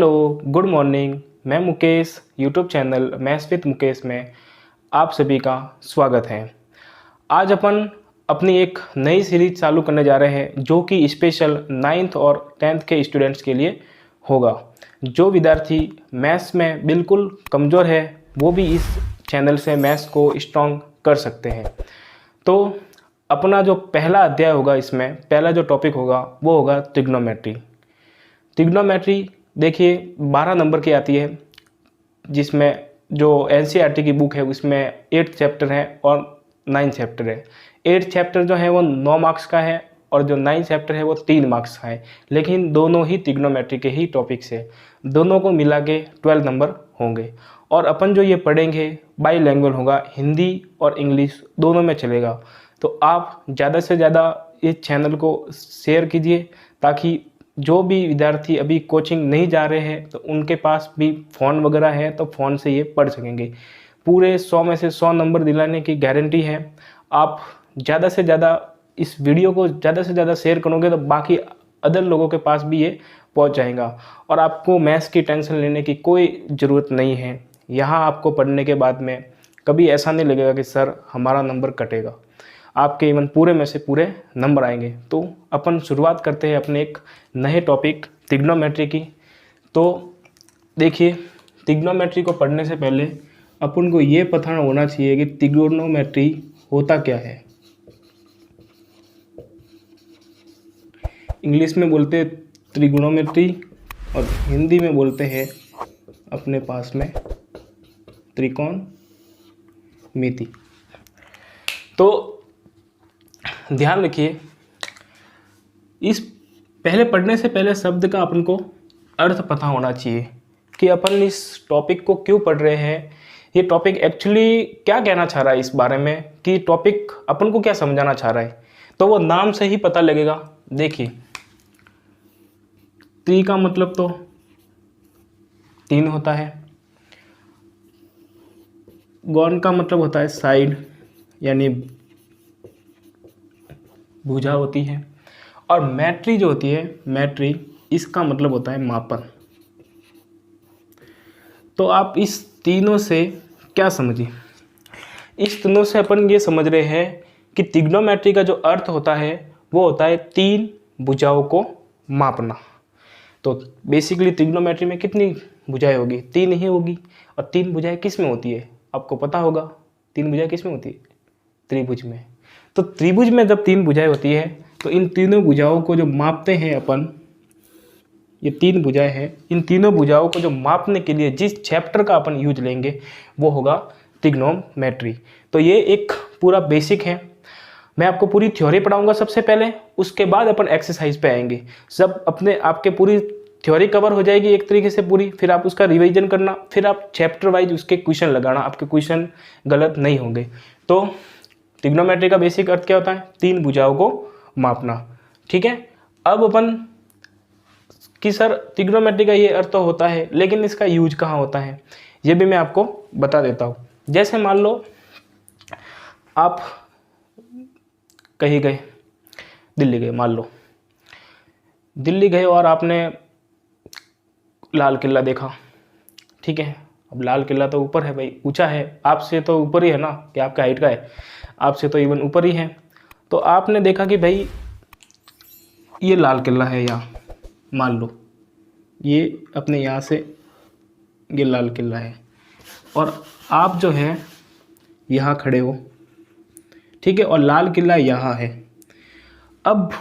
Hello, good morning. मैं Mukesh, YouTube channel maths with Mukesh में आप सभी का स्वागत है। आज अपन अपनी एक नई सीरीज चालू करने जा रहे हैं जो कि स्पेशल 9th और 10th के स्टूडेंट्स के लिए होगा। जो विद्यार्थी मैथ्स में बिल्कुल कमज़ोर है वो भी इस चैनल से मैथ्स को स्ट्रॉन्ग कर सकते हैं। तो अपना जो पहला अध्याय होगा, इसमें पहला जो टॉपिक होगा वो होगा ट्रिग्नोमेट्री। ट्रिग्नोमेट्री देखिए 12 नंबर की आती है, जिसमें जो एनसीईआरटी की बुक है उसमें 8 चैप्टर हैं और 9 चैप्टर है। 8 चैप्टर जो है वो 9 मार्क्स का है और जो 9 चैप्टर है वो 3 मार्क्स का है, लेकिन दोनों ही ट्रिग्नोमेट्री के ही टॉपिक्स है। दोनों को मिला के 12 नंबर होंगे और अपन जो ये पढ़ेंगे बाई लैंग्वेज होगा, हिंदी और इंग्लिश दोनों में चलेगा। तो आप ज़्यादा से ज़्यादा इस चैनल को शेयर कीजिए ताकि जो भी विद्यार्थी अभी कोचिंग नहीं जा रहे हैं तो उनके पास भी फ़ोन वगैरह है तो फ़ोन से ये पढ़ सकेंगे। पूरे 100 में से 100 नंबर दिलाने की गारंटी है। आप ज़्यादा से ज़्यादा इस वीडियो को ज़्यादा से ज़्यादा शेयर करोगे तो बाकी अदर लोगों के पास भी ये पहुंच जाएगा और आपको मैथ्स की टेंशन लेने की कोई ज़रूरत नहीं है। यहाँ आपको पढ़ने के बाद में कभी ऐसा नहीं लगेगा कि सर हमारा नंबर कटेगा, आपके इवन पूरे में से पूरे नंबर आएंगे। तो अपन शुरुआत करते हैं अपने एक नए टॉपिक ट्रिग्नोमेट्री की। तो देखिए, ट्रिग्नोमेट्री को पढ़ने से पहले अपन को ये पता होना चाहिए कि ट्रिग्नोमेट्री होता क्या है। इंग्लिश में बोलते हैं त्रिगुणोमेट्री और हिंदी में बोलते हैं अपने पास में त्रिकोणमिति। तो ध्यान रखिए, इस पहले पढ़ने से पहले शब्द का अपन को अर्थ पता होना चाहिए कि अपन इस टॉपिक को क्यों पढ़ रहे हैं, ये टॉपिक एक्चुअली क्या कहना चाह रहा है इस बारे में, कि टॉपिक अपन को क्या समझाना चाह रहा है। तो वो नाम से ही पता लगेगा। देखिए, त्रि का मतलब तो 3 होता है, गौण का मतलब होता है साइड यानी भुजा होती है, और मैट्री जो होती है, मैट्री इसका मतलब होता है मापन। तो आप इस तीनों से क्या समझिए, इस तीनों से अपन ये समझ रहे हैं कि ट्रिग्नोमेट्री का जो अर्थ होता है वो होता है 3 भुजाओं को मापना। तो बेसिकली ट्रिग्नोमेट्री में कितनी भुजाएं होगी? 3 ही होगी। और 3 भुजाएं किस में होती है आपको पता होगा? 3 भुजाएं किस में होती है? त्रिभुज में। तो त्रिभुज में जब 3 भुजाएं होती है तो इन तीनों भुजाओं को जो मापते हैं अपन, ये 3 भुजाएं हैं, इन तीनों भुजाओं को जो मापने के लिए जिस चैप्टर का अपन यूज लेंगे वो होगा ट्रिग्नोमेट्री। तो ये एक पूरा बेसिक है। मैं आपको पूरी थ्योरी पढ़ाऊंगा सबसे पहले, उसके बाद अपन एक्सरसाइज पे आएंगे। सब अपने आपके पूरी थ्योरी कवर हो जाएगी एक तरीके से पूरी, फिर आप उसका रिवीजन करना, फिर आप चैप्टर वाइज उसके क्वेश्चन लगाना, आपके क्वेश्चन गलत नहीं होंगे। तो ट्रिग्नोमेट्री का बेसिक अर्थ क्या होता है? 3 भुजाओं को मापना। ठीक है। अब अपन कि सर ट्रिग्नोमेट्री का ये अर्थ तो होता है, लेकिन इसका यूज कहाँ होता है ये भी मैं आपको बता देता हूँ। जैसे मान लो आप कहीं गए, दिल्ली गए, मान लो दिल्ली गए और आपने लाल किला देखा। ठीक है। अब लाल किला तो ऊपर है भाई, ऊंचा है, आपसे तो ऊपर ही है ना, कि आपका हाइट का है, आपसे तो इवन ऊपर ही है। तो आपने देखा कि भाई ये लाल किला है, यहाँ मान लो ये अपने यहाँ से ये लाल किला है और आप जो है यहाँ खड़े हो। ठीक है। और लाल किला यहाँ है। अब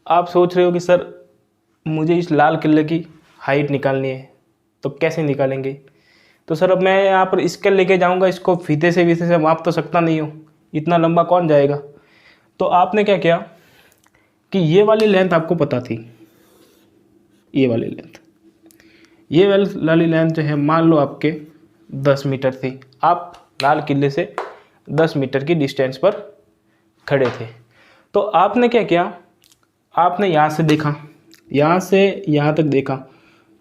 आप सोच रहे हो कि सर मुझे इस लाल किले की हाइट निकालनी है, तो कैसे निकालेंगे? तो सर अब मैं यहाँ पर स्केल लेके जाऊँगा, इसको फीते से माप तो सकता नहीं हूँ, इतना लंबा कौन जाएगा। तो आपने क्या किया कि ये वाली लेंथ आपको पता थी, ये वाली लेंथ जो है मान लो आपके 10 मीटर थी। आप लाल किले से 10 मीटर की डिस्टेंस पर खड़े थे। तो आपने क्या किया, आपने यहाँ से देखा, यहाँ से यहाँ तक देखा,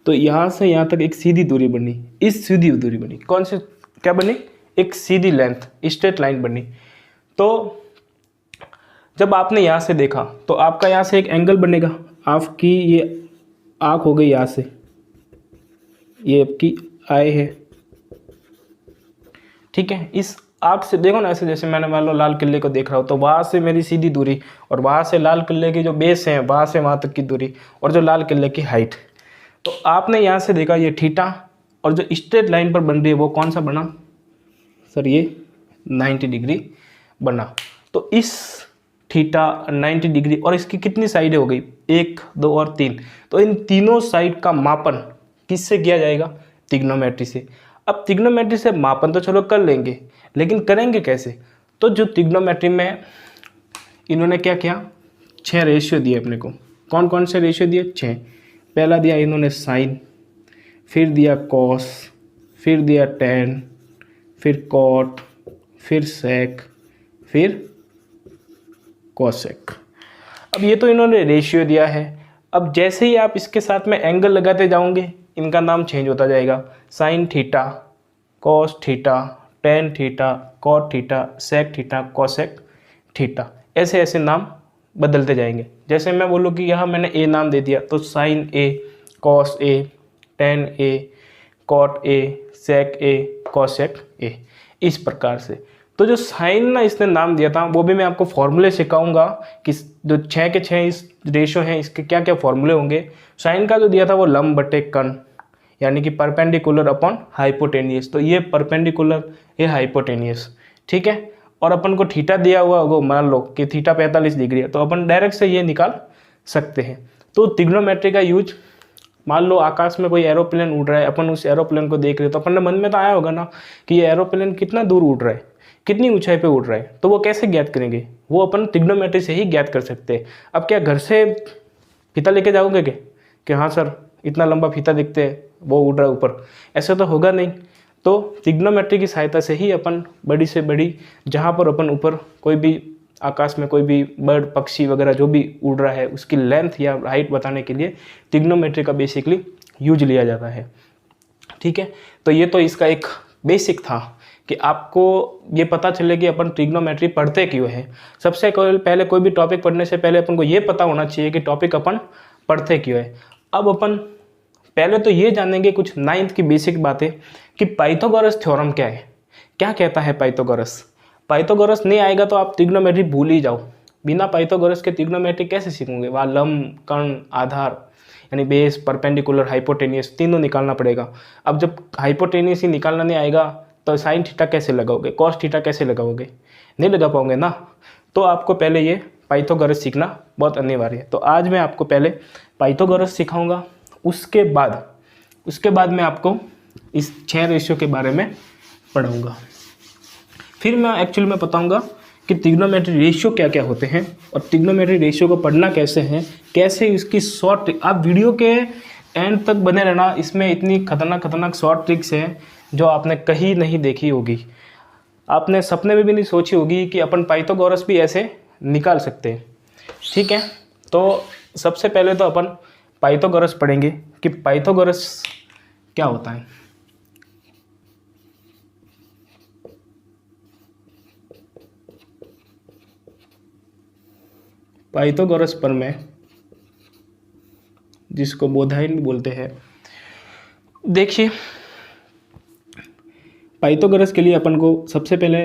तो यहाँ से यहाँ तक एक सीधी दूरी बनी, इस सीधी दूरी बनी, कौन सी क्या बनी? एक सीधी लेंथ, स्ट्रेट लाइन बनी। तो जब आपने यहाँ से देखा तो आपका यहाँ से एक एंगल बनेगा, आपकी ये आँख हो गई यहाँ से, ये आपकी आई है, ठीक है। इस आग से देखो ना, ऐसे जैसे मैंने मान लो लाल किले को देख रहा हूँ, तो वहाँ से मेरी सीधी दूरी और वहाँ से लाल किले की जो बेस है वहाँ से वहाँ तक की दूरी और जो लाल किले की हाइट, तो आपने यहाँ से देखा ये थीटा, और जो स्ट्रेट लाइन पर बन रही है वो कौन सा बना सर, ये 90 डिग्री बना। तो इस थीटा 90 डिग्री और इसकी कितनी साइडें हो गई, 1 2 और 3, तो इन तीनों साइड का मापन किससे किया जाएगा, त्रिग्नोमेट्री से। अब त्रिग्नोमेट्री से मापन तो चलो कर लेंगे, लेकिन करेंगे कैसे, तो जो त्रिग्नोमेट्री में इन्होंने क्या किया, 6 रेशियो दिए अपने को। कौन कौन से रेशियो दिए, 6। पहला दिया इन्होंने साइन, फिर दिया कॉस, फिर दिया टेन, फिर कॉट, फिर सेक, फिर कोसेक। अब ये तो इन्होंने रेशियो दिया है। अब जैसे ही आप इसके साथ में एंगल लगाते जाओगे इनका नाम चेंज होता जाएगा, sine theta, cos theta, tan theta, cot theta, sec theta, cosec theta, ऐसे ऐसे नाम बदलते जाएंगे। जैसे मैं बोलूँ कि यहाँ मैंने ए नाम दे दिया, तो sine A, cos A, tan A, cot A, sec A, cosec A, इस प्रकार से। तो जो साइन ना इसने नाम दिया था वो भी मैं आपको फॉर्मूले सिखाऊंगा कि जो 6 के 6 इस रेशो हैं इसके क्या क्या फॉर्मूले होंगे। साइन का जो दिया था वो लंब बटे कर्ण, यानी कि परपेंडिकुलर अपॉन हाइपोटेनियस, तो ये परपेंडिकुलर, ये हाइपोटेनियस, ठीक है। और अपन को थीटा दिया हुआ होगा, मान लो कि थीटा 45 डिग्री है, तो अपन डायरेक्ट से ये निकाल सकते हैं। तो त्रिग्नोमेट्री का यूज, मान लो आकाश में कोई एरोप्लेन उड़ रहा है, अपन उस एरोप्लेन को देख रहे हैं, तो अपन ने मन में तो आया होगा ना कि ये एरोप्लेन कितना दूर उड़ रहा है, कितनी ऊंचाई पे उड़ रहा है, तो वो कैसे ज्ञात करेंगे, वो अपन त्रिग्नोमेट्री से ही ज्ञात कर सकते हैं। अब क्या घर से फीता लेके जाओगे क्या कि हाँ सर इतना लंबा फीता दिखते हैं वो उड़ रहा है ऊपर, ऐसा तो होगा नहीं। तो त्रिग्नोमेट्री की सहायता से ही अपन बड़ी से बड़ी, जहाँ पर अपन ऊपर कोई भी आकाश में कोई भी बर्ड पक्षी वगैरह जो भी उड़ रहा है उसकी लेंथ या हाइट बताने के लिए त्रिग्नोमेट्री का बेसिकली यूज लिया जाता है, ठीक है। तो ये तो इसका एक बेसिक था कि आपको ये पता चले कि अपन ट्रिग्नोमेट्री पढ़ते क्यों है। सबसे पहले कोई भी टॉपिक पढ़ने से पहले अपन को ये पता होना चाहिए कि टॉपिक अपन पढ़ते क्यों है। अब अपन पहले तो ये जानेंगे कुछ 9th की बेसिक बातें कि पाइथागोरस थ्योरम क्या है, क्या कहता है पाइथागोरस। पाइथागोरस नहीं आएगा तो आप ट्रिग्नोमेट्री भूल ही जाओ। बिना पाइथागोरस के ट्रिग्नोमेट्री कैसे सीखोगे, वहाँ लंब, कर्ण, आधार यानी बेस, परपेंडिकुलर, हाइपोटेनियस तीनों निकालना पड़ेगा। अब जब हाइपोटेनियस ही निकालना नहीं आएगा तो साइन थीटा कैसे लगाओगे, कॉस थीटा कैसे लगाओगे, नहीं लगा पाओगे ना। तो आपको पहले ये पाइथागोरस सीखना बहुत अनिवार्य है। तो आज मैं आपको पहले पाइथागोरस सिखाऊंगा, उसके बाद मैं आपको इस 6 रेशियो के बारे में पढ़ाऊंगा। फिर मैं एक्चुअली मैं बताऊंगा कि ट्रिग्नोमेट्री रेशियो क्या क्या होते हैं और ट्रिग्नोमेट्री रेशियो को पढ़ना कैसे है, कैसे इसकी शॉर्ट ट्रिक। आप वीडियो के एंड तक बने रहना, इसमें इतनी खतरनाक शॉर्ट ट्रिक्स हैं जो आपने कहीं नहीं देखी होगी, आपने सपने में भी नहीं सोची होगी कि अपन पाइथागोरस भी ऐसे निकाल सकते हैं, ठीक है। तो सबसे पहले तो अपन पाइथागोरस पढ़ेंगे कि पाइथागोरस क्या होता है। पाइथागोरस प्रमेय, जिसको बोधायन भी बोलते हैं। देखिए पाइथागोरस के लिए अपन को सबसे पहले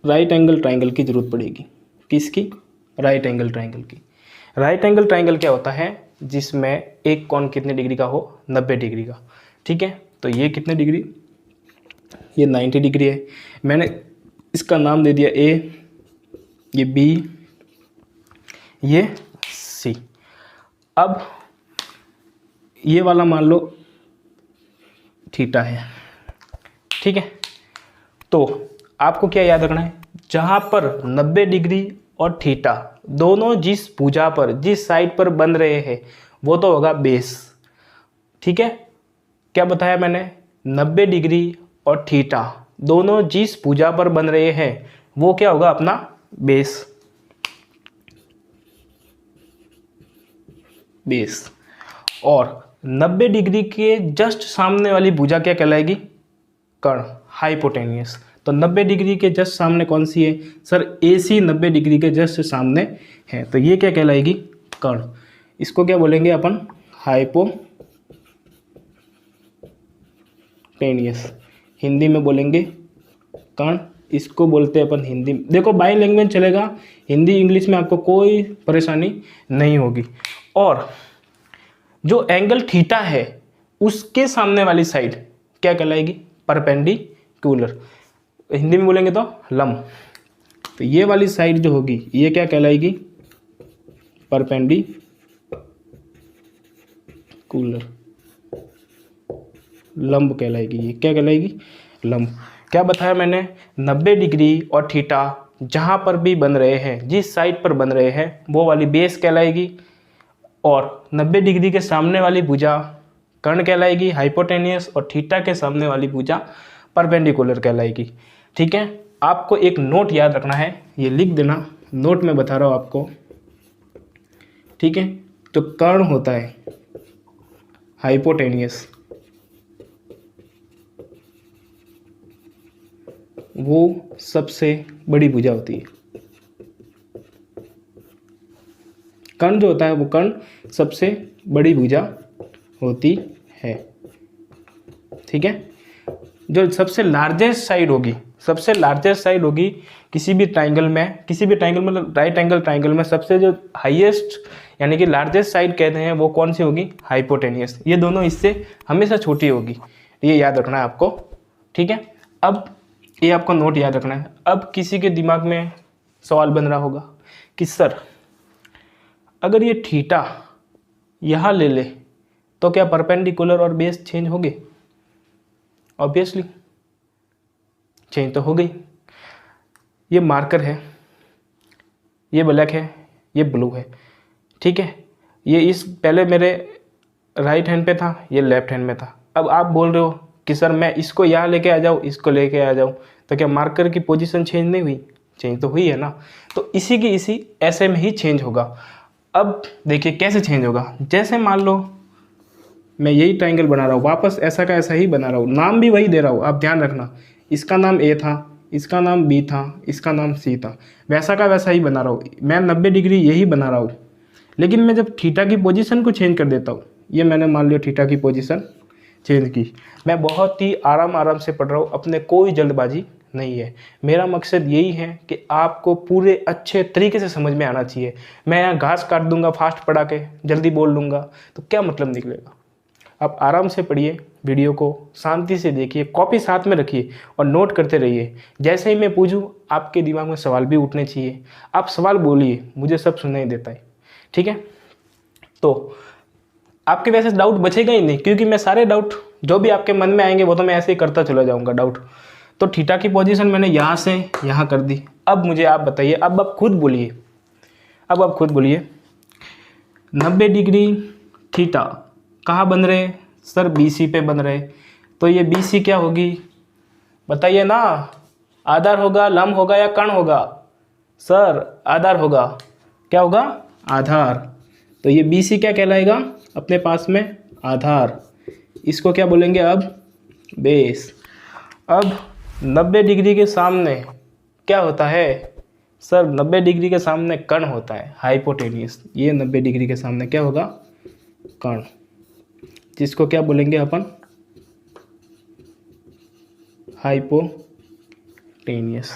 राइट एंगल ट्राइंगल की जरूरत पड़ेगी। किसकी, राइट एंगल ट्राइंगल की। राइट एंगल ट्राइंगल क्या होता है, जिसमें एक कोण कितने डिग्री का हो, 90 डिग्री का, ठीक है। तो ये कितने डिग्री, ये 90 डिग्री है। मैंने इसका नाम दे दिया ए, ये बी, ये सी। अब ये वाला मान लो थीटा है, ठीक है। तो आपको क्या याद रखना है, जहाँ पर 90 डिग्री और थीटा दोनों जिस भुजा पर, जिस साइड पर बन रहे हैं वो तो होगा बेस, ठीक है। क्या बताया मैंने, 90 डिग्री और थीटा दोनों जिस भुजा पर बन रहे हैं वो क्या होगा, अपना बेस। और 90 डिग्री के जस्ट सामने वाली भुजा क्या कहलाएगी, कर्ण, हाइपोटेनियस। तो 90 डिग्री के जस्ट सामने कौन सी है सर, AC 90 डिग्री के जस्ट सामने है, तो ये क्या कहलाएगी, कर्ण। इसको क्या बोलेंगे अपन, हाइपोटेनियस। हाइपोटेनियस, हिंदी में बोलेंगे कर्ण, इसको बोलते हैं अपन हिंदी में। देखो बाई लैंग्वेज चलेगा, हिंदी इंग्लिश में आपको कोई परेशानी नहीं होगी। और जो एंगल थीटा है उसके सामने वाली साइड क्या कहलाएगी? परपेंडिकुलर, हिंदी में बोलेंगे तो लंब। तो ये वाली साइड जो होगी ये क्या कहलाएगी? परपेंडिकुलर, लंब कहलाएगी। ये क्या कहलाएगी? लंब। क्या बताया मैंने? 90 डिग्री और थीटा जहाँ पर भी बन रहे हैं, जिस साइड पर बन रहे हैं वो वाली बेस कहलाएगी, और 90 डिग्री के सामने वाली भुजा कर्ण कहलाएगी हाइपोटेनियस, और थीटा के सामने वाली भुजा परपेंडिकुलर कहलाएगी। ठीक है, आपको एक नोट याद रखना है, ये लिख देना, नोट में बता रहा हूँ आपको। ठीक है, तो कर्ण होता है हाइपोटेनियस, वो सबसे बड़ी भुजा होती है। कर्ण जो होता है वो कर्ण सबसे बड़ी भुजा होती है। ठीक है, जो सबसे लार्जेस्ट साइड होगी, सबसे लार्जेस्ट साइड होगी किसी भी ट्राइंगल में, किसी भी ट्राइंगल मतलब राइट एंगल ट्राइंगल में सबसे जो हाईएस्ट यानी कि लार्जेस्ट साइड कहते हैं वो कौन सी होगी? हाइपोटेनियस। ये दोनों इससे हमेशा छोटी होगी, ये याद रखना है आपको। ठीक है, अब ये आपको नोट याद रखना है। अब किसी के दिमाग में सवाल बन रहा होगा कि सर अगर ये थीटा यहाँ ले ले तो क्या परपेंडिकुलर और बेस चेंज हो गए? ऑब्वियसली चेंज तो हो गई। ये मार्कर है, ये ब्लैक है, ये ब्लू है। ठीक है, ये इस पहले मेरे राइट हैंड पे था, ये लेफ्ट हैंड में था। अब आप बोल रहे हो कि सर मैं इसको यहाँ लेके आ जाऊँ, इसको लेके आ जाऊँ, तो क्या मार्कर की पोजीशन चेंज नहीं हुई? चेंज तो हुई है ना। तो इसी की इसी ऐसे में ही चेंज होगा। अब देखिए कैसे चेंज होगा। जैसे मान लो मैं यही ट्राइंगल बना रहा हूँ, वापस ऐसा का ऐसा ही बना रहा हूँ, नाम भी वही दे रहा हूँ, आप ध्यान रखना। इसका नाम ए था, इसका नाम बी था, इसका नाम सी था, वैसा का वैसा ही बना रहा हूँ। मैं 90 डिग्री यही बना रहा हूँ, लेकिन मैं जब थीटा की पोजीशन को चेंज कर देता हूँ, ये मैंने मान लिया थीटा की पोजीशन चेंज की, मैं बहुत ही आराम से पढ़ रहा हूँ, अपने कोई जल्दबाजी नहीं है। मेरा मकसद यही है कि आपको पूरे अच्छे तरीके से समझ में आना चाहिए। मैं यहाँ घास काट दूंगा फास्ट पढ़ा के, जल्दी बोल लूँगा तो क्या मतलब निकलेगा। आप आराम से पढ़िए, वीडियो को शांति से देखिए, कॉपी साथ में रखिए और नोट करते रहिए। जैसे ही मैं पूछूं आपके दिमाग में सवाल भी उठने चाहिए, आप सवाल बोलिए, मुझे सब सुनाई देता है। ठीक है, तो आपके वैसे डाउट बचेगा ही नहीं, क्योंकि मैं सारे डाउट जो भी आपके मन में आएंगे वो तो मैं ऐसे ही करता चला जाऊँगा डाउट। तो थीटा की पोजीशन मैंने यहाँ से यहाँ कर दी। अब मुझे आप बताइए, अब आप खुद बोलिए, अब आप खुद बोलिए 90 डिग्री थीटा कहाँ बन रहे? सर BC पे बन रहे। तो ये BC क्या होगी बताइए ना? आधार होगा, लंब होगा या कर्ण होगा? सर आधार होगा। क्या होगा? आधार। तो ये BC क्या कहलाएगा अपने पास में? आधार। इसको क्या बोलेंगे अब? बेस। अब 90 डिग्री के सामने क्या होता है? सर 90 डिग्री के सामने कर्ण होता है, हाइपोटेनियस। ये 90 डिग्री के सामने क्या होगा? कर्ण, जिसको क्या बोलेंगे अपन? हाइपोटेनियस।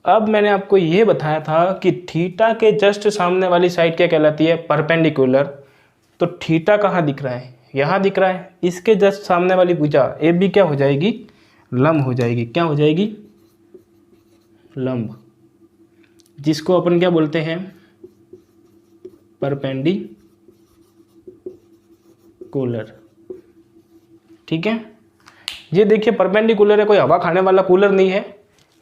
अब मैंने आपको ये बताया था कि थीटा के जस्ट सामने वाली साइड क्या कहलाती है? परपेंडिकुलर। तो थीटा कहाँ दिख रहा है? यहाँ दिख रहा है। इसके जस्ट सामने वाली भुजा AB क्या हो जाएगी? लंब हो जाएगी। क्या हो जाएगी? लंब, जिसको अपन क्या बोलते हैं? परपेंडिकुलर। ठीक है, ये देखिए परपेंडिकुलर है, कोई हवा खाने वाला कूलर नहीं है,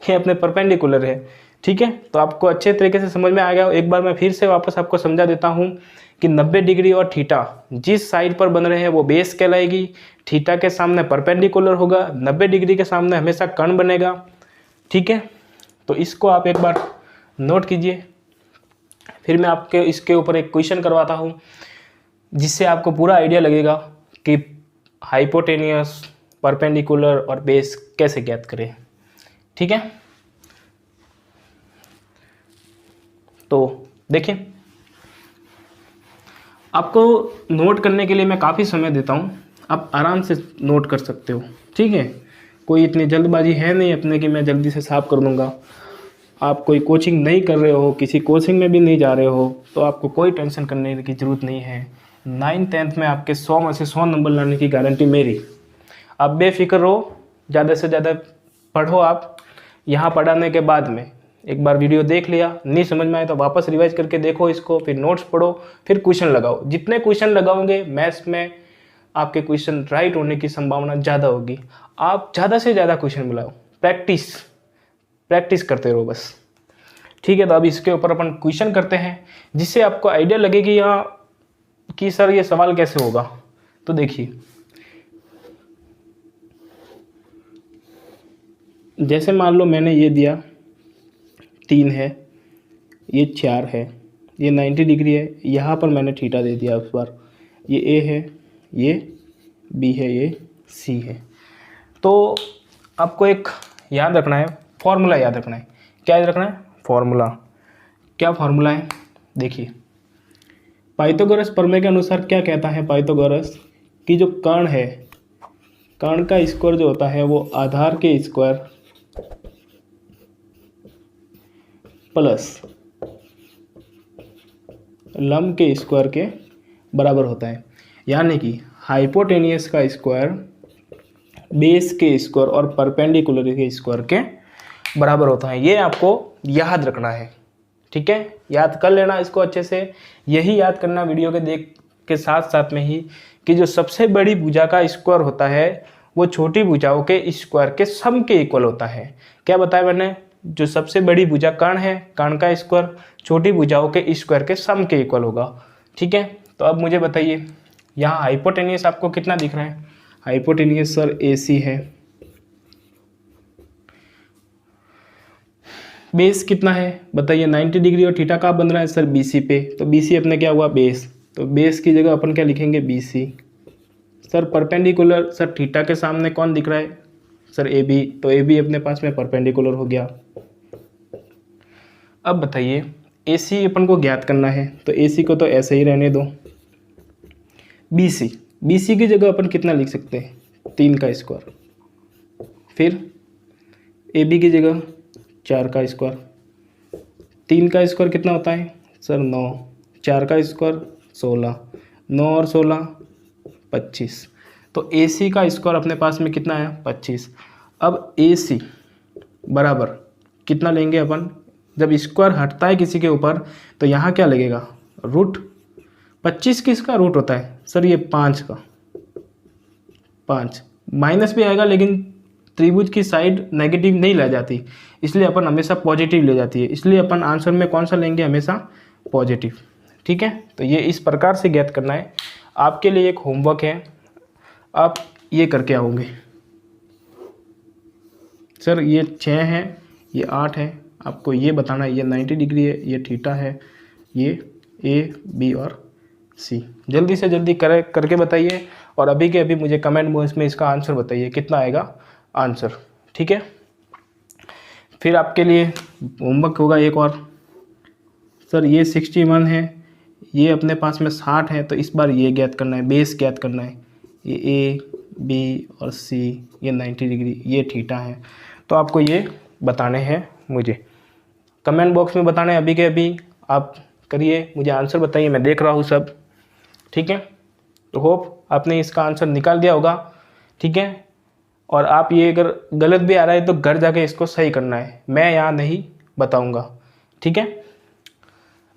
ये अपने परपेंडिकुलर है। ठीक है, तो आपको अच्छे तरीके से समझ में आ गया। एक बार मैं फिर से वापस आपको समझा देता हूँ कि 90 डिग्री और थीटा जिस साइड पर बन रहे हैं वो बेस कहलाएगी। थीटा के सामने परपेंडिकुलर होगा, 90 डिग्री के सामने हमेशा कर्ण बनेगा। ठीक है, तो इसको आप एक बार नोट कीजिए। फिर मैं आपके इसके ऊपर एक क्वेश्चन करवाता हूँ जिससे आपको पूरा आइडिया लगेगा कि हाइपोटेनियस, परपेंडिकुलर और बेस कैसे ज्ञात करें। ठीक है, तो देखिए आपको नोट करने के लिए मैं काफ़ी समय देता हूँ, आप आराम से नोट कर सकते हो, ठीक है। कोई इतनी जल्दबाजी है नहीं अपने कि मैं जल्दी से साफ कर दूंगा। आप कोई कोचिंग नहीं कर रहे हो, किसी कोचिंग में भी नहीं जा रहे हो, तो आपको कोई टेंशन करने की ज़रूरत नहीं है। 9th-10th में आपके 100 में से 100 नंबर लाने की गारंटी मेरी। आप बेफिक्र रहो, ज़्यादा से ज़्यादा पढ़ो। आप यहाँ पढ़ाने के बाद में एक बार वीडियो देख लिया, नहीं समझ में आए तो वापस रिवाइज करके देखो इसको, फिर नोट्स पढ़ो, फिर क्वेश्चन लगाओ। जितने क्वेश्चन लगाओगे मैथ्स में आपके क्वेश्चन राइट होने की संभावना ज़्यादा होगी। आप ज़्यादा से ज़्यादा क्वेश्चन मिलाओ, प्रैक्टिस करते रहो बस, ठीक है। तो अब इसके ऊपर अपन क्वेश्चन करते हैं, जिससे आपको आइडिया लगे कि यहाँ कि सर ये सवाल कैसे होगा। तो देखिए, जैसे मान लो मैंने ये दिया 3 है, ये 4 है, ये 90 डिग्री है, यहाँ पर मैंने थीटा दे दिया उस बार, ये ए है, ये बी है, ये सी है। तो आपको एक याद रखना है, फॉर्मूला याद रखना है। क्या याद रखना है? फॉर्मूला। क्या फॉर्मूला है? देखिए, पाइथागोरस प्रमेय के अनुसार क्या कहता है पाइथागोरस कि जो कर्ण है, कर्ण का स्क्वायर जो होता है वो आधार के स्क्वायर प्लस लंब के स्क्वायर के बराबर होता है। यानी कि हाइपोटेनियस का स्क्वायर बेस के स्क्वायर और परपेंडिकुलर के स्क्वायर के बराबर होता है। ये आपको याद रखना है, ठीक है। याद कर लेना इसको अच्छे से। यही याद करना वीडियो के साथ साथ में ही कि जो सबसे बड़ी भुजा का स्क्वायर होता है वो छोटी भुजाओं के स्क्वायर के सम के इक्वल होता है। क्या बताया मैंने? जो सबसे बड़ी भुजा कर्ण है, कर्ण का स्क्वायर छोटी भुजाओं के स्क्वायर के सम के इक्वल होगा, ठीक है। तो अब मुझे बताइए, यहाँ हाइपोटेनियस आपको कितना दिख रहा है? हाइपोटेनियस सर AC है। बेस कितना है बताइए? 90 डिग्री और थीटा कहाँ बन रहा है सर? BC पे। तो BC अपने क्या हुआ? बेस। तो बेस की जगह अपन क्या लिखेंगे? BC। Sir perpendicular, sir theta के सामने कौन दिख रहा है? Sir AB। तो AB अपने पास में परपेंडिकुलर हो गया। अब बताइए, AC अपन को ज्ञात करना है, तो AC को तो ऐसे ही रहने दो। BC की जगह अपन कितना लिख सकते हैं? 3 का स्क्वायर। फिर AB की जगह 4 का स्क्वायर। 3 का स्क्वायर कितना होता है सर? 9। 4 का स्क्वायर 16। 9 और 16 25। तो AC का स्क्वायर अपने पास में कितना है? 25। अब AC बराबर कितना लेंगे अपन? जब स्क्वायर हटता है किसी के ऊपर तो यहाँ क्या लगेगा? रूट। 25 किसका रूट होता है सर? ये 5 का। 5 माइनस भी आएगा, लेकिन त्रिभुज की साइड नेगेटिव नहीं ले जाती, इसलिए अपन हमेशा पॉजिटिव ले जाती है। इसलिए अपन आंसर में कौन सा लेंगे? हमेशा पॉजिटिव, ठीक है। तो ये इस प्रकार से ज्ञात करना है। आपके लिए एक होमवर्क है, आप ये करके आओगे। सर ये 6 है, ये 8 है, आपको ये बताना है। ये 90 डिग्री है, ये थीटा है, ये A, B और C। जल्दी से जल्दी करके बताइए, और अभी के अभी मुझे कमेंट बॉक्स में इसका आंसर बताइए कितना आएगा आंसर, ठीक है। फिर आपके लिए होमवर्क होगा एक और। सर ये 61 है, ये अपने पास में 60 है, तो इस बार ये ज्ञात करना है, बेस ज्ञात करना है। ये A, B और C, ये 90 डिग्री, ये थीटा है। तो आपको ये बताने हैं मुझे, कमेंट बॉक्स में बताने अभी के अभी। आप करिए, मुझे आंसर बताइए, मैं देख रहा हूँ सब, ठीक है। तो होप आपने इसका आंसर निकाल दिया होगा, ठीक है। और आप ये अगर गलत भी आ रहा है तो घर जाके इसको सही करना है, मैं यहाँ नहीं बताऊँगा, ठीक है।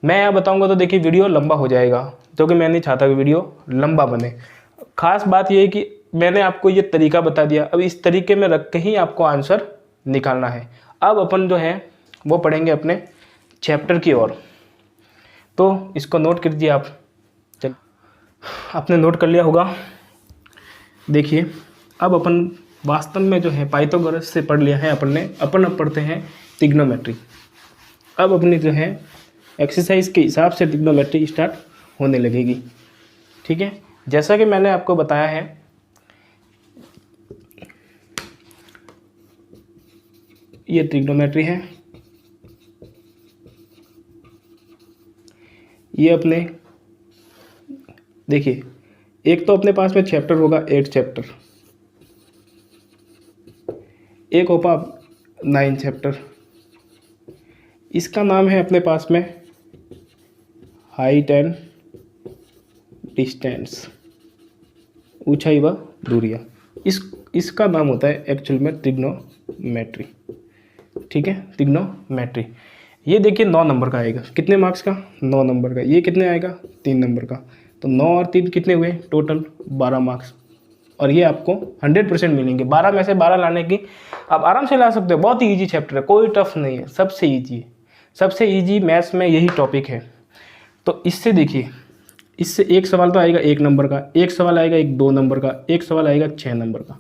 मैं यहाँ बताऊँगा तो देखिए वीडियो लंबा हो जाएगा, जो कि मैं नहीं चाहता कि वीडियो लंबा बने। खास बात ये है कि मैंने आपको ये तरीका बता दिया, अब इस तरीके में रख के ही आपको आंसर निकालना है। अब अपन जो है वो पढ़ेंगे अपने चैप्टर की ओर, तो इसको नोट कर दीजिए आप। चल, आपने नोट कर लिया होगा। देखिए, अब अपन वास्तव में जो है पाइथागोरस से पढ़ लिया है अपन ने, अब पढ़ते हैं ट्रिग्नोमेट्री। अब अपनी जो है एक्सरसाइज के हिसाब से ट्रिग्नोमेट्री स्टार्ट होने लगेगी, ठीक है। जैसा कि मैंने आपको बताया है, ये ट्रिग्नोमेट्री है, ये अपने देखिए एक तो अपने पास में चैप्टर होगा 8 चैप्टर, एक होगा 9 चैप्टर। इसका नाम है अपने पास में हाइट एंड डिस्टेंस, ऊंचाई व दूरियां। इसका नाम होता है एक्चुअल में ट्रिग्नोमेट्री। ठीक है, ट्रिग्नोमेट्री। ये देखिए 9 नंबर का आएगा। कितने मार्क्स का? 9 नंबर का। ये कितने आएगा? 3 नंबर का। तो 9 और 3 कितने हुए? Total 12 marks. और ये आपको 100% मिलेंगे। 12 में से 12 लाने की आप आराम से ला सकते हो। बहुत ही ईजी चैप्टर है, कोई टफ नहीं है, सबसे ईजी है। सबसे ईजी मैथ्स में यही टॉपिक है। तो इससे देखिए, इससे एक सवाल तो आएगा 1 नंबर का, एक सवाल आएगा 2 नंबर का, एक सवाल आएगा 6 नंबर का।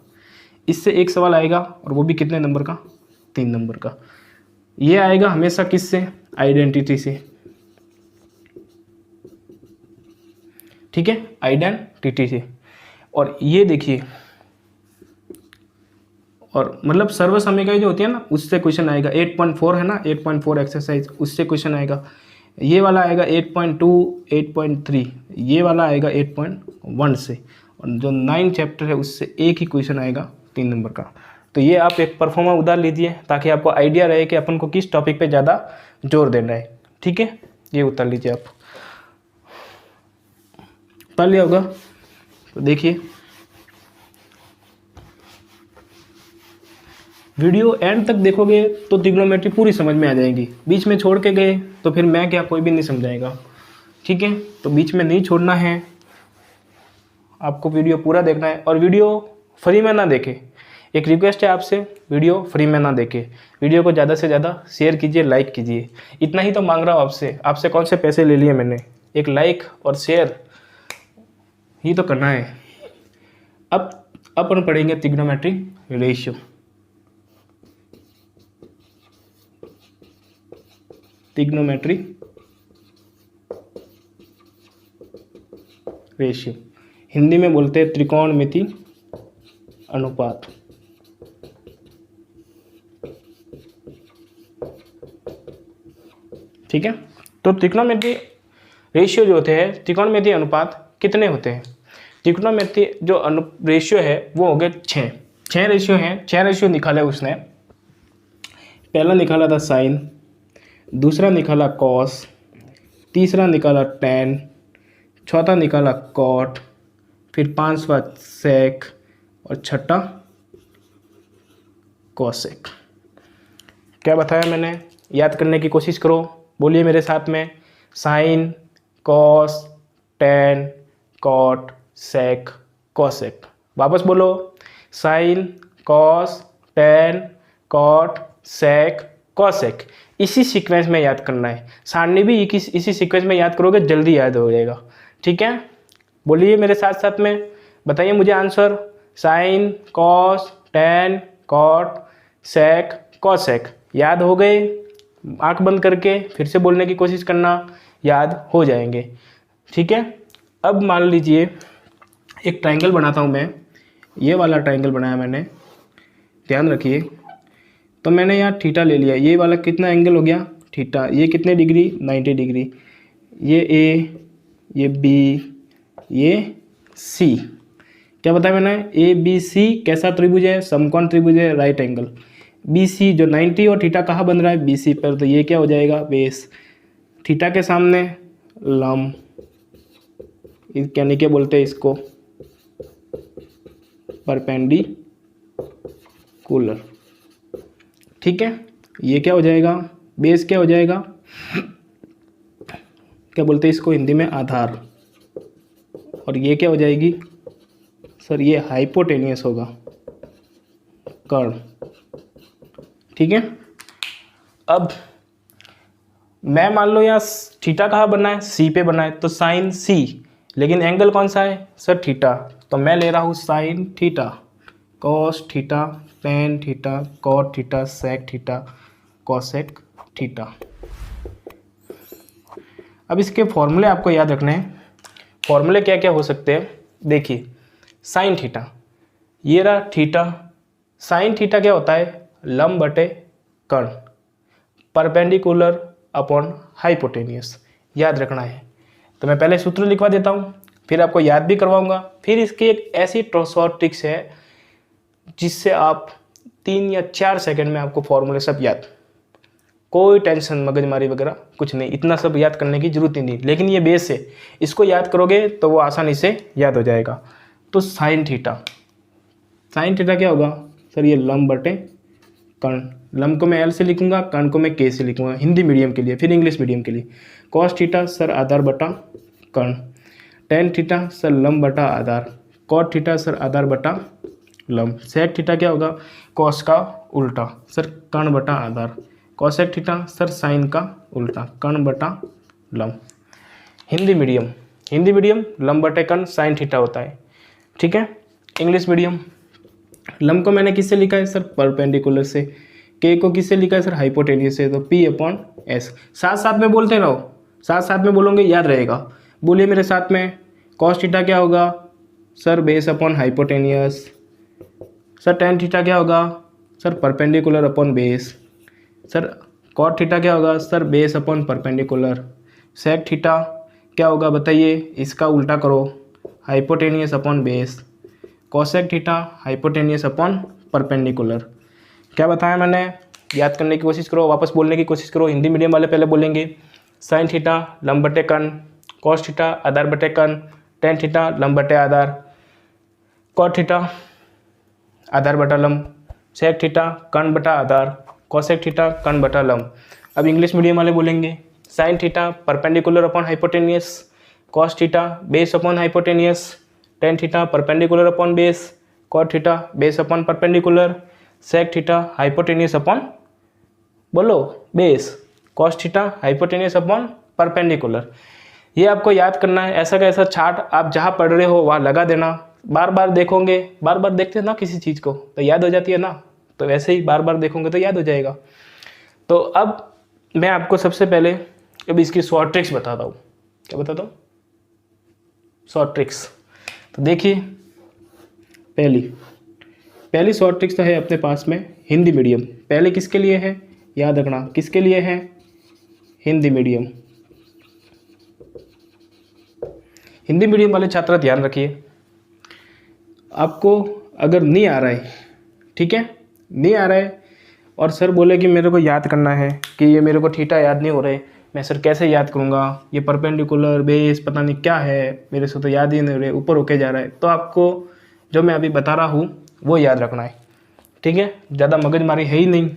इससे एक सवाल आएगा और वो भी कितने नंबर का? 3 नंबर का। ये आएगा हमेशा किससे? आइडेंटिटी से। ठीक है, आइडेंटिटी से। और ये देखिए, और मतलब सर्वसमीकरण जो होती है ना, उससे क्वेश्चन आएगा। 8.4 है ना, 8.4 एक्सरसाइज, उससे क्वेश्चन आएगा। ये वाला आएगा 8.2, 8.3, ये वाला आएगा 8.1 से। और जो 9 चैप्टर है उससे एक ही क्वेश्चन आएगा 3 नंबर का। तो ये आप एक परफॉर्मा उतार लीजिए ताकि आपको आइडिया रहे कि अपन को किस टॉपिक पे ज़्यादा जोर देना है। ठीक है, ये उतार लीजिए आप। उतार लिया होगा तो देखिए, वीडियो एंड तक देखोगे तो ट्रिग्नोमेट्री पूरी समझ में आ जाएगी। बीच में छोड़ के गए तो फिर मैं क्या, कोई भी नहीं समझाएगा। ठीक है, तो बीच में नहीं छोड़ना है, आपको वीडियो पूरा देखना है। और वीडियो फ्री में ना देखे, एक रिक्वेस्ट है आपसे, वीडियो फ्री में ना देखे। वीडियो को ज़्यादा से ज़्यादा शेयर कीजिए, लाइक कीजिए। इतना ही तो मांग रहा हूँ आपसे। आपसे कौन से पैसे ले लिए मैंने? एक लाइक और शेयर ही तो करना है। अब अपन पढ़ेंगे trigonometry ratio. Trigonometry ratio, Hindi में बोलते हैं त्रिकोणमिति अनुपात। ठीक है, तो त्रिकोणमिति रेशियो जो होते हैं, त्रिकोणमिति अनुपात कितने होते हैं? त्रिकोणमिति जो रेशियो है वो हो गए 6 रेशियो हैं। 6 रेशियो निकाले उसने। पहला निकाला था साइन, दूसरा निकाला कॉस, तीसरा निकाला टैन, चौथा निकाला कॉट, फिर 5वां सेक और छठा कोसेक। क्या बताया मैंने? याद करने की कोशिश करो, बोलिए मेरे साथ में। Sign, cos, tan, cot, sec, cosec. वापस बोलो। Sign, cos, tan, cot, sec, cosec. इसी सीक्वेंस में याद करना है। सारणी भी इसी सीक्वेंस में याद करोगे, जल्दी याद हो जाएगा। ठीक है, बोलिए मेरे साथ साथ में, बताइए मुझे answer. Sine, cos, tan, cot, sec, cosec. याद हो गए? आंख बंद करके फिर से बोलने की कोशिश करना, याद हो जाएंगे। ठीक है, अब मान लीजिए एक ट्रायंगल बनाता हूँ मैं। ये वाला ट्रायंगल बनाया मैंने, ध्यान रखिए। तो मैंने यहाँ थीटा ले लिया। ये वाला कितना एंगल हो गया? थीटा। ये कितने डिग्री? 90 डिग्री। ये ए, ये बी, ये सी। क्या बताया मैंने? ए बी सी कैसा त्रिभुज है? समकोण त्रिभुज है, राइट एंगल। बी सी जो 90 और थीटा कहाँ बन रहा है? बी सी पर। तो ये क्या हो जाएगा? बेस। थीटा के सामने लंब, यानी क्या बोलते हैं इसको? परपेंडिकुलर। ठीक है, ये क्या हो जाएगा? बेस क्या हो जाएगा? क्या बोलते हैं इसको हिंदी में? आधार। और ये क्या हो जाएगी सर? ये हाइपोटेनियस होगा, कर्ण। ठीक है, अब मैं मान लो यहाँ थीटा कहाँ बना है? सी पे बना है, तो साइन सी। लेकिन एंगल कौन सा है सर? थीटा। तो मैं ले रहा हूँ sine theta, cos theta, tan theta, cot theta, sec theta, cosec theta. अब इसके फॉर्मूले आपको याद रखने हैं। फॉर्मूले क्या क्या हो सकते हैं? देखिए, साइन थीटा, ये रहा थीटा। साइन थीटा क्या होता है? लंब बटे कर्ण, परपेंडिकुलर अपॉन हाइपोटेनियस। याद रखना है। तो मैं पहले सूत्र लिखवा देता हूँ। फिर आपको याद भी करवाऊंगा। फिर इसकी एक ऐसी शॉर्ट ट्रिक्स है जिससे आप 3 या 4 सेकंड में आपको फॉर्मूले सब याद, कोई टेंशन मगजमारी वगैरह कुछ नहीं, इतना सब याद करने की जरूरत ही नहीं। लेकिन ये बेस है, इसको याद करोगे तो वो आसानी से याद हो जाएगा। तो साइन थीटा, साइन थीटा क्या होगा सर, ये लंब बटे कर्ण, लंब को मैं एल से लिखूंगा, कर्ण को मैं के से लिखूंगा हिंदी मीडियम के लिए। फिर इंग्लिश मीडियम के लिए कॉस थीटा सर आधार बटा कर्ण, टेन थीटा सर लंब बटा आधार, कॉट थीटा सर आधार बटा लंब, सेक थीटा क्या होगा कॉस का उल्टा सर कर्ण बटा आधार, कॉसेक थीटा सर साइन का उल्टा कर्ण बटा लंब। हिंदी मीडियम, हिंदी मीडियम लंब बटे कर्ण साइन थीटा होता है, ठीक है। इंग्लिश मीडियम, लंब को मैंने किससे लिखा है सर परपेंडिकुलर से, के को किससे लिखा है सर हाइपोटेनियस से, तो पी अपॉन एस। साथ साथ में बोलते रहो, साथ साथ में बोलोगे याद रहेगा। बोलिए मेरे साथ में, कॉस थीटा क्या होगा sir base upon hypotenuse, sir tan theta क्या होगा sir perpendicular upon base, sir cot theta क्या होगा sir base upon perpendicular, sec theta क्या होगा बताइए, इसका उल्टा करो hypotenuse upon base, cosec theta hypotenuse upon perpendicular. क्या बताया मैंने, याद करने की कोशिश करो, वापस बोलने की कोशिश करो। हिंदी मीडियम वाले पहले बोलेंगे साइन थीटा लंब बटे कर्ण, कॉस थीटा आधार बटे कर्ण, टेन थीटा लंब बटे आधार, कॉट थीटा आधार बटा लंब, सेक थीटा कर्ण बटा आधार, कॉसेक थीटा कर्ण बटा लंब। अब इंग्लिश मीडियम वाले बोलेंगे sine theta perpendicular upon hypotenuse, cos theta base upon hypotenuse, tan theta perpendicular upon base, cot theta base upon perpendicular, sec theta hypotenuse upon बोलो base, cos theta hypotenuse upon perpendicular. ये आपको याद करना है। ऐसा का ऐसा चार्ट आप जहाँ पढ़ रहे हो वहाँ लगा देना, बार बार देखोगे, बार बार देखते हैं ना किसी चीज़ को तो याद हो जाती है ना, तो वैसे ही बार बार देखोगे तो याद हो जाएगा। तो अब मैं आपको सबसे पहले अब इसकी शॉर्ट ट्रिक्स बताता हूँ। क्या बताता हूँ, शॉर्ट ट्रिक्स। तो देखिए पहली शॉर्ट ट्रिक्स तो है अपने पास में हिंदी मीडियम। पहले किसके लिए है याद रखना, किसके लिए है हिंदी मीडियम। हिंदी मीडियम वाले छात्र ध्यान रखिए, आपको अगर नहीं आ रहा है, ठीक है, नहीं आ रहा है और सर बोले कि मेरे को याद करना है कि ये मेरे को थीटा याद नहीं हो रहे, मैं सर कैसे याद करूँगा, ये परपेंडिकुलर बेस पता नहीं क्या है, मेरे से तो याद ही नहीं हो रहे, ऊपर होके जा रहा है। तो आपको जो मैं अभी बता रहा हूँ वो याद रखना है, ठीक है, ज़्यादा मगजमारी है ही नहीं।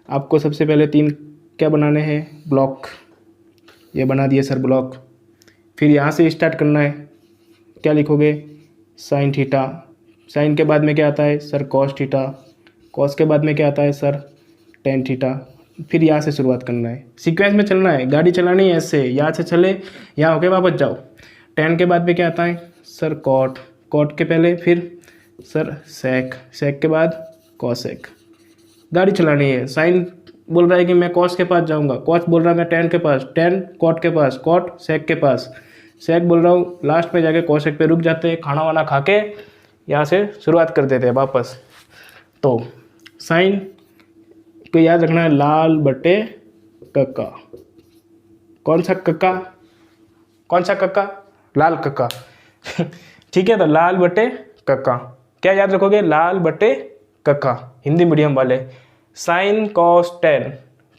आपको सबसे पहले 3 क्या बनाने हैं ब्लॉक, ये बना दिए सर ब्लॉक। फिर यहाँ से स्टार्ट करना है, क्या लिखोगे साइन थीटा, साइन के बाद में क्या आता है सर कॉस थीटा, कॉस के बाद में क्या आता है सर टेन थीटा। फिर यहाँ से शुरुआत करना है, सीक्वेंस में चलना है, गाड़ी चलानी है ऐसे, यहाँ से चले यहाँ होके वापस जाओ। टेन के बाद में क्या आता है सर कॉट, कॉट के पहले फिर सर सेक, सेक के बाद कॉसेक। गाड़ी चलानी है, साइन बोल रहा है कि मैं कॉस के पास जाऊँगा, कॉस बोल रहा है मैं टेन के पास, टेन कॉट के पास, कॉट सेक के पास, सेक बोल रहा हूँ लास्ट में जाके कॉसेक पे रुक जाते हैं, खाना वाना खा के यहाँ से शुरुआत कर देते हैं वापस। तो साइन को याद रखना है लाल बटे कक्का, कौन सा कक्का, कौन सा कक्का, लाल कक्का ठीक है, तो लाल बटे कक्का क्या याद रखोगे, लाल बटे कक्का हिंदी मीडियम वाले। Sine cos tan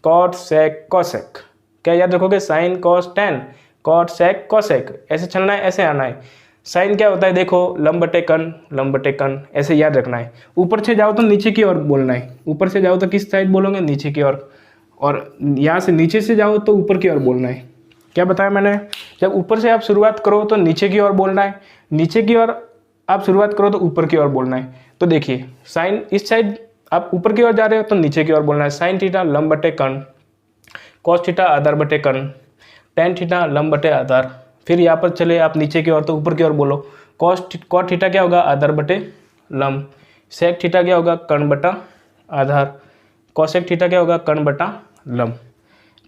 cot sec cosec क्या याद रखोगे, sine cos tan cot sec cosec, ऐसे चलना है, ऐसे आना है। साइन क्या होता है देखो लंब बटे कर्ण, लंब बटे कर्ण, ऐसे याद रखना है। ऊपर से जाओ तो नीचे की ओर बोलना है, ऊपर से जाओ तो किस साइड बोलोगे नीचे की ओर, और यहाँ से नीचे से जाओ तो ऊपर की ओर बोलना है। क्या बताया मैंने, जब ऊपर से आप शुरुआत करो तो नीचे की ओर बोलना है, नीचे की ओर आप शुरुआत करो तो ऊपर की ओर बोलना है। तो देखिए साइन इस साइड आप ऊपर की ओर जा रहे हो तो नीचे की ओर बोलना है, साइन थीटा लंब बटे कर्ण, कॉस थीटा आधार बटे कर्ण, टेन थीटा लंब बटे आधार। फिर यहाँ पर चले आप नीचे की ओर तो ऊपर की ओर बोलो, कॉट थीटा क्या होगा आधार बटे लंब, सेक थीटा क्या होगा कर्ण बटा आधार, कॉसेक थीटा क्या होगा कर्ण बटा लंब,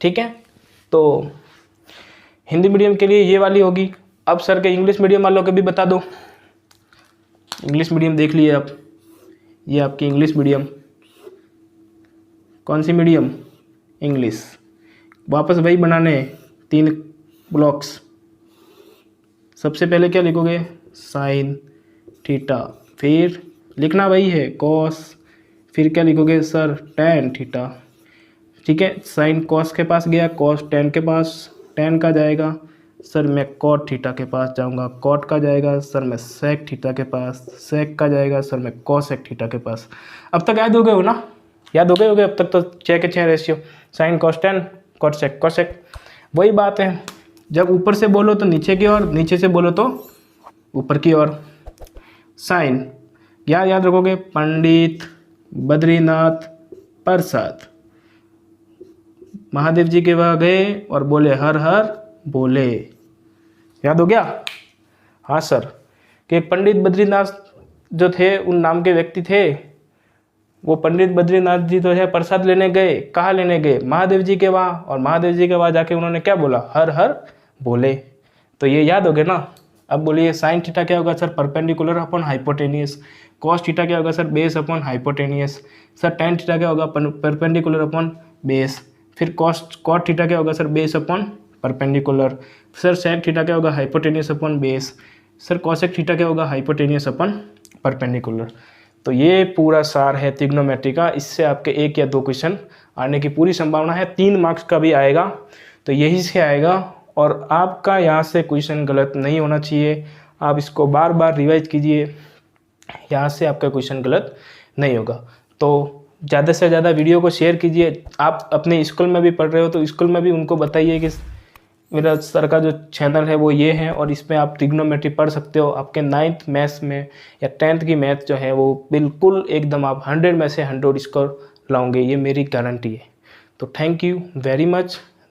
ठीक है। तो हिंदी मीडियम के लिए ये वाली होगी। अब सर के इंग्लिश मीडियम वालों के भी बता दो। इंग्लिश मीडियम देख लिए आप, ये आपकी इंग्लिश मीडियम, कौन सी मीडियम इंग्लिश। वापस वही बनाने 3 ब्लॉक्स, सबसे पहले क्या लिखोगे, साइन थीटा, फिर लिखना वही है कॉस, फिर क्या लिखोगे सर, टेन थीटा। ठीक है, साइन कॉस के पास गया, कॉस टेन के पास, टेन का जाएगा सर मैं कॉट थीटा के पास जाऊंगा, कॉट का जाएगा सर मैं सेक थीटा के पास, सेक का जाएगा सर मैं कॉसेक थीटा के पास। अब तक याद हो गए हो ना, याद हो गए होगे अब तक तो, 6 के 6 ratio, sine cos tan cot sec cosec. वही बात है, जब ऊपर से बोलो तो नीचे की ओर, नीचे से बोलो तो ऊपर की ओर। साइन याद याद रखोगे, पंडित बद्रीनाथ प्रसाद, महादेव जी के वहाँ गए और बोले हर हर बोले। याद हो गया? हाँ सर, कि पंडित बद्रीनाथ जो थे उन नाम के व्यक्ति थे, वो पंडित बद्रीनाथ जी तो है प्रसाद लेने गए, कहाँ लेने गए, महादेव जी के वहाँ, और महादेव जी के वहाँ जाके उन्होंने क्या बोला, हर हर बोले। तो ये याद हो गया ना। अब बोलिए साइन थीटा क्या होगा sir, perpendicular upon hypotenuse. Cos theta क्या होगा sir, base upon hypotenuse. Sir tan theta क्या होगा, परपेंडिकुलर अपॉन बेस। फिर कॉट थीटा क्या होगा sir, base upon perpendicular. Sir sec theta क्या होगा, hypotenuse upon base. Sir cosec theta क्या होगा, हाइपोटेनियस अपॉन परपेंडिकुलर। तो ये पूरा सार है ट्रिग्नोमेट्री का। इससे आपके 1 या 2 क्वेश्चन आने की पूरी संभावना है, 3 मार्क्स का भी आएगा, तो यही से आएगा। और आपका यहाँ से क्वेश्चन गलत नहीं होना चाहिए, आप इसको बार बार रिवाइज कीजिए, यहाँ से आपका क्वेश्चन गलत नहीं होगा। तो ज़्यादा से ज़्यादा वीडियो को शेयर कीजिए। आप अपने स्कूल में भी पढ़ रहे हो तो स्कूल में भी उनको बताइए कि मेरा सर का जो चैनल है वो ये है, और इसमें आप ट्रिग्नोमेट्री पढ़ सकते हो। आपके 9th मैथ्स में या 10th की मैथ जो है वो बिल्कुल एकदम आप 100 में से 100 स्कोर लाओगे, ये मेरी गारंटी है। तो थैंक यू वेरी मच।